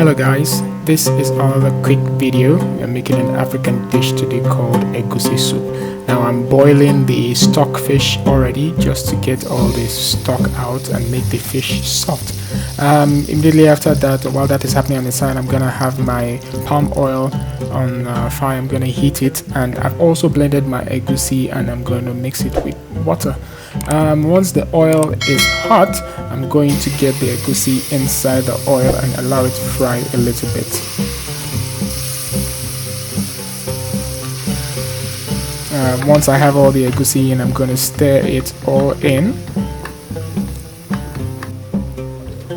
Hello guys, this is another quick video. I'm making an African dish today called Egusi soup. Now I'm boiling the stock fish already just to get all the stock out and make the fish soft. Immediately after that, while that is happening on the side, I'm gonna have my palm oil on fire. I'm gonna heat it, and I've also blended my egusi and I'm going to mix it with water. Once the oil is hot, I'm going to get the egusi inside the oil and allow it to fry a little bit. Once I have all the egusi in, I'm going to stir it all in.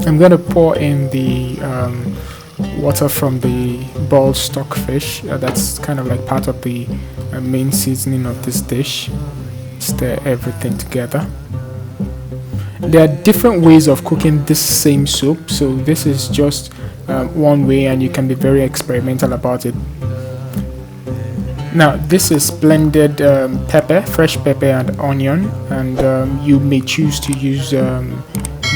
I'm going to pour in the water from the boiled stock fish. That's kind of like part of the main seasoning of this dish. Stir everything together. There are different ways of cooking this same soup, so this is just one way, and you can be very experimental about it. Now this is blended pepper, fresh pepper and onion, and you may choose to use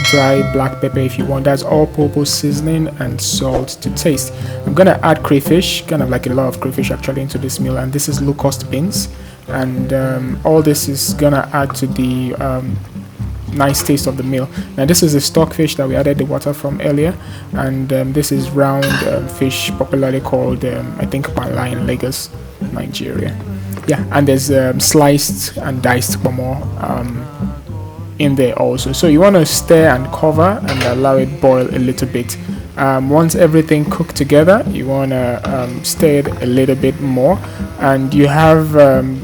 dry black pepper if you want. That's all purpose seasoning and salt to taste. I'm gonna add crayfish, kind of like a lot of crayfish actually, into this meal, and this is locust beans, and all this is gonna add to the nice taste of the meal. Now this is the stockfish that we added the water from earlier, and this is round fish, popularly called I think pala in Lagos, Nigeria. Yeah, and there's sliced and diced pomo in there also. So you want to stir and cover and allow it boil a little bit. Once everything cooked together, you want to stir it a little bit more, and you have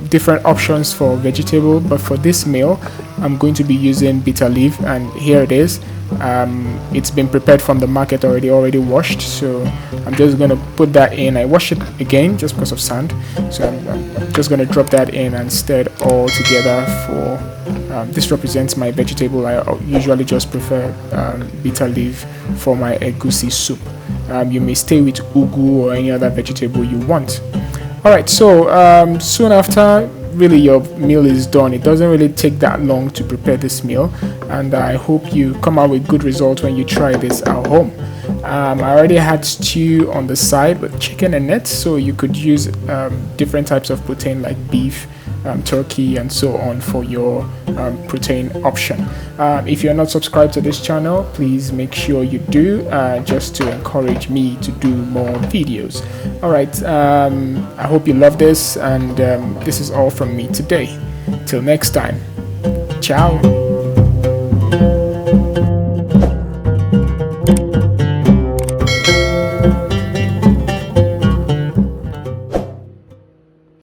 different options for vegetable, but for this meal I'm going to be using bitter leaf, and here it is. It's been prepared from the market already washed, so I'm just going to put that in. I wash it again just because of sand, so I'm just going to drop that in and stir it all together. For this represents my vegetable. I usually just prefer bitter leaf for my egusi soup. You may stay with ugu or any other vegetable you want. Alright, so soon after really your meal is done, it doesn't really take that long to prepare this meal, and I hope you come out with good results when you try this at home. I already had stew on the side with chicken in it, so you could use different types of protein like beef, turkey and so on for your protein option. If you're not subscribed to this channel, please make sure you do, just to encourage me to do more videos. Alright, I hope you love this, and this is all from me today. Till next time, ciao.